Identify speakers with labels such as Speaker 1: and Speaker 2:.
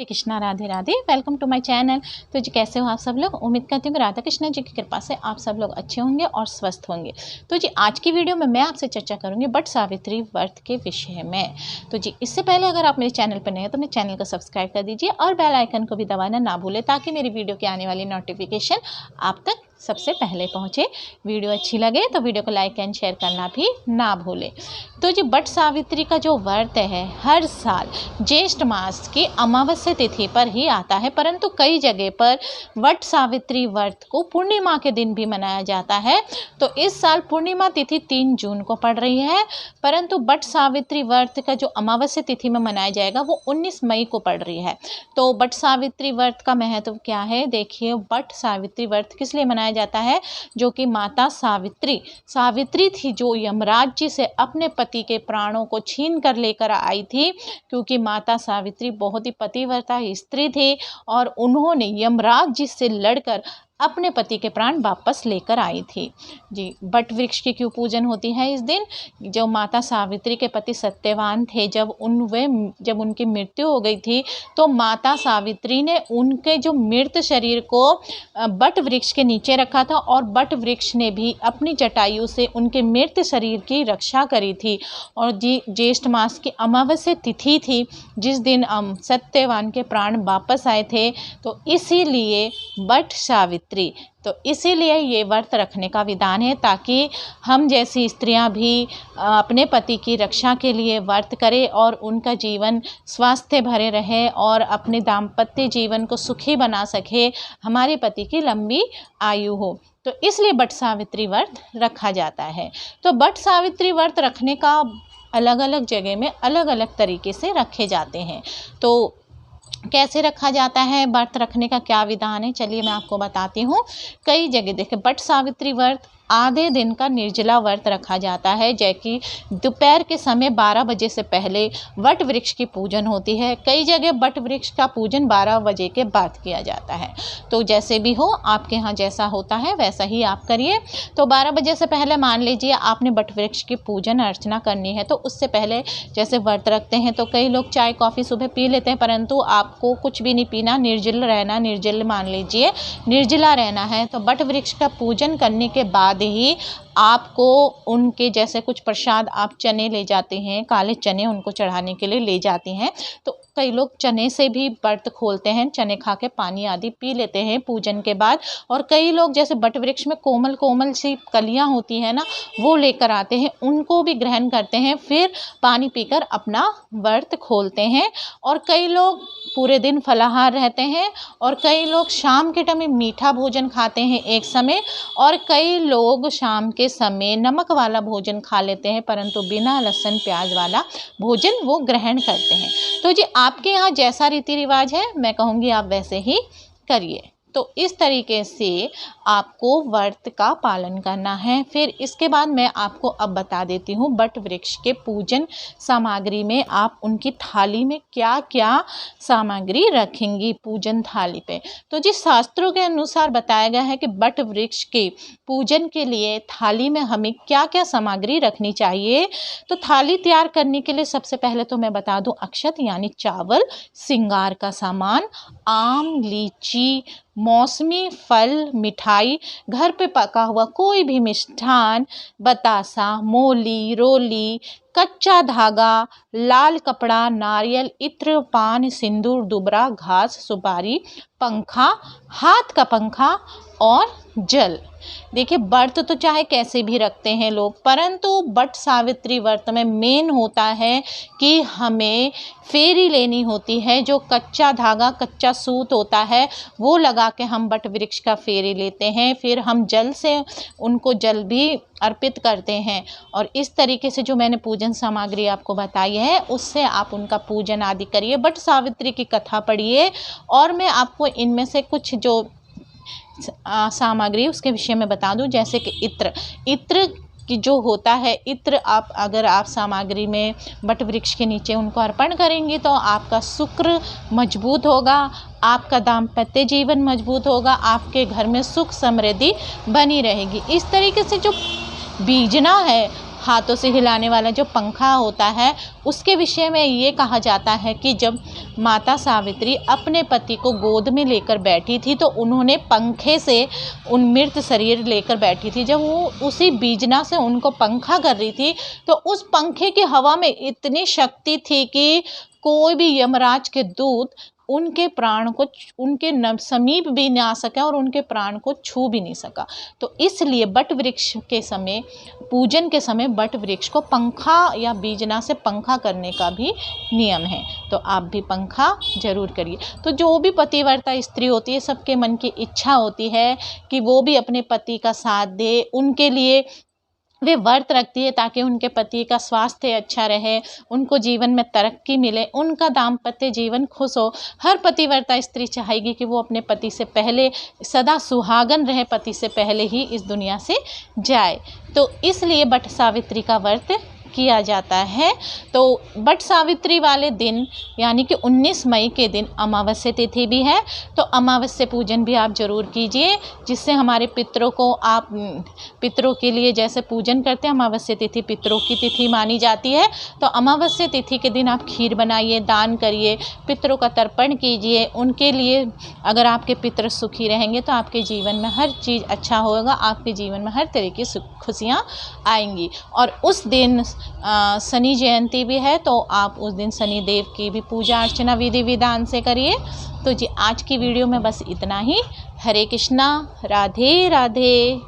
Speaker 1: Hare Krishna, Radhe Radhe. Welcome to my channel. तो जी कैसे हो आप सब लोग। उम्मीद करती हूँ कि राधा कृष्णा जी की कृपा से आप सब लोग अच्छे होंगे और स्वस्थ होंगे। तो जी आज की वीडियो में मैं आपसे चर्चा करूँगी बट सावित्री व्रत के विषय में। तो जी इससे पहले अगर आप मेरे चैनल पर नए हैं तो मेरे चैनल को सब्सक्राइब कर दीजिए और बेल आइकन को भी दबाना ना भूलें ताकि मेरी वीडियो की आने वाली नोटिफिकेशन आप तक सबसे पहले पहुँचे। वीडियो अच्छी लगे तो वीडियो को लाइक एंड शेयर करना भी ना भूलें। तो जी बट सावित्री का जो व्रत है हर साल ज्येष्ठ मास की अमावस्या तिथि पर ही आता है, परंतु कई जगह पर वट सावित्री व्रत को पूर्णिमा के दिन भी मनाया जाता है। तो इस साल पूर्णिमा तिथि 3 जून को पड़ रही है, परंतु बट सावित्री व्रत का जो अमावस्या तिथि में मनाया जाएगा वो 19 मई को पड़ रही है। तो बट सावित्री व्रत का महत्व क्या है देखिए। बट सावित्री व्रत किस लिए मनाया जाता है, जो कि माता सावित्री थी जो यमराज जी से अपने पति के प्राणों को छीन कर लेकर आई थी, क्योंकि माता सावित्री बहुत ही पतिव्रता स्त्री थी और उन्होंने यमराज जी से लड़कर अपने पति के प्राण वापस लेकर आई थी। जी बट वृक्ष की क्यों पूजन होती है इस दिन। जो माता सावित्री के पति सत्यवान थे, जब उनकी मृत्यु हो गई थी तो माता सावित्री ने उनके जो मृत शरीर को बट वृक्ष के नीचे रखा था और बट वृक्ष ने भी अपनी जटायु से उनके मृत शरीर की रक्षा करी थी। और जी ज्येष्ठ मास की अमावस्या तिथि थी जिस दिन सत्यवान के प्राण वापस आए थे, तो इसीलिए बट सावित्री, तो इसीलिए ये व्रत रखने का विधान है ताकि हम जैसी स्त्रियां भी अपने पति की रक्षा के लिए व्रत करें और उनका जीवन स्वास्थ्य भरे रहे और अपने दाम्पत्य जीवन को सुखी बना सके, हमारे पति की लंबी आयु हो। तो इसलिए बट सावित्री व्रत रखा जाता है। तो बट सावित्री व्रत रखने का अलग अलग जगह में अलग अलग तरीके से रखे जाते हैं। तो कैसे रखा जाता है, व्रत रखने का क्या विधान है, चलिए मैं आपको बताती हूँ। कई जगह देखिए बट सावित्री व्रत आधे दिन का निर्जला व्रत रखा जाता है, जैकि दोपहर के समय 12 बजे से पहले वट वृक्ष की पूजन होती है। कई जगह वट वृक्ष का पूजन 12 बजे के बाद किया जाता है। तो जैसे भी हो, आपके यहाँ जैसा होता है वैसा ही आप करिए। तो 12 बजे से पहले मान लीजिए आपने वट वृक्ष की पूजन अर्चना करनी है, तो उससे पहले जैसे व्रत रखते हैं तो कई लोग चाय कॉफ़ी सुबह पी लेते हैं, परंतु आपको कुछ भी नहीं पीना, निर्जल रहना, निर्जल मान लीजिए निर्जला रहना है। तो वट वृक्ष का पूजन करने के बाद ही आपको उनके जैसे कुछ प्रसाद, आप चने ले जाते हैं, काले चने उनको चढ़ाने के लिए ले जाते हैं। तो कई लोग चने से भी व्रत खोलते हैं, चने खा के पानी आदि पी लेते हैं पूजन के बाद। और कई लोग जैसे बट वृक्ष में कोमल कोमल सी कलियां होती हैं ना, वो लेकर आते हैं, उनको भी ग्रहण करते हैं, फिर पानी पीकर अपना व्रत खोलते हैं। और कई लोग पूरे दिन फलाहार रहते हैं और कई लोग शाम के टाइम मीठा भोजन खाते हैं एक समय, और कई लोग शाम के समय नमक वाला भोजन खा लेते हैं, परंतु बिना लहसुन प्याज वाला भोजन वो ग्रहण करते हैं। तो जी आपके यहाँ जैसा रीति रिवाज है मैं कहूँगी आप वैसे ही करिए। तो इस तरीके से आपको व्रत का पालन करना है। फिर इसके बाद मैं आपको अब बता देती हूँ बट वृक्ष के पूजन सामग्री में आप उनकी थाली में क्या क्या सामग्री रखेंगी पूजन थाली पे। तो जी शास्त्रों के अनुसार बताया गया है कि बट वृक्ष के पूजन के लिए थाली में हमें क्या क्या सामग्री रखनी चाहिए। तो थाली तैयार करने के लिए सबसे पहले तो मैं बता दूं अक्षत यानी चावल, श्रृंगार का सामान, आम, लीची, मौसमी फल, मिठाई, घर पे पका हुआ कोई भी मिष्ठान, बतासा, मोली, रोली, कच्चा धागा, लाल कपड़ा, नारियल, इत्र, पान, सिंदूर, दुबरा, घास, सुपारी, पंखा, हाथ का पंखा और जल। देखिए व्रत तो चाहे कैसे भी रखते हैं लोग, परंतु बट सावित्री व्रत में मेन होता है कि हमें फेरी लेनी होती है। जो कच्चा धागा, कच्चा सूत होता है वो लगा के हम बट वृक्ष का फेरी लेते हैं, फिर हम जल से उनको जल भी अर्पित करते हैं। और इस तरीके से जो मैंने पूजन सामग्री आपको बताई है उससे आप उनका पूजन आदि करिए, बट सावित्री की कथा पढ़िए। और मैं आपको इनमें से कुछ जो सामग्री उसके विषय में बता दूं, जैसे कि इत्र कि जो होता है, इत्र अगर आप सामग्री में बट वृक्ष के नीचे उनको अर्पण करेंगे तो आपका शुक्र मजबूत होगा, आपका दाम्पत्य जीवन मजबूत होगा, आपके घर में सुख समृद्धि बनी रहेगी। इस तरीके से जो बीजना है, हाथों से हिलाने वाला जो पंखा होता है, उसके विषय में ये कहा जाता है कि जब माता सावित्री अपने पति को गोद में लेकर बैठी थी, तो उन्होंने पंखे से उन मृत शरीर लेकर बैठी थी। जब वो उसी बीजना से उनको पंखा कर रही थी, तो उस पंखे की हवा में इतनी शक्ति थी कि कोई भी यमराज के दूत उनके प्राण को उनके समीप भी नहीं आ सका और उनके प्राण को छू भी नहीं सका। तो इसलिए बट वृक्ष के समय, पूजन के समय बट वृक्ष को पंखा या बीजना से पंखा करने का भी नियम है। तो आप भी पंखा जरूर करिए। तो जो भी पतिव्रता स्त्री होती है, सबके मन की इच्छा होती है कि वो भी अपने पति का साथ दे, उनके लिए वे व्रत रखती है ताकि उनके पति का स्वास्थ्य अच्छा रहे, उनको जीवन में तरक्की मिले, उनका दाम्पत्य जीवन खुश हो। हर पतिव्रता स्त्री चाहेगी कि वो अपने पति से पहले सदा सुहागन रहे, पति से पहले ही इस दुनिया से जाए। तो इसलिए बट सावित्री का व्रत किया जाता है। तो बट सावित्री वाले दिन यानी कि 19 मई के दिन अमावस्या तिथि भी है। तो अमावस्या पूजन भी आप जरूर कीजिए, जिससे हमारे पितरों को आप पितरों के लिए जैसे पूजन करते हैं, अमावस्या तिथि पितरों की तिथि मानी जाती है। तो अमावस्या तिथि के दिन आप खीर बनाइए, दान करिए, पितरों का तर्पण कीजिए। उनके लिए अगर आपके पितर सुखी रहेंगे तो आपके जीवन में हर चीज़ अच्छा होगा, आपके जीवन में हर तरह की खुशियाँ आएंगी। और उस दिन शनि जयंती भी है, तो आप उस दिन शनि देव की भी पूजा अर्चना विधि विधान से करिए। तो जी आज की वीडियो में बस इतना ही। हरे कृष्णा, राधे राधे।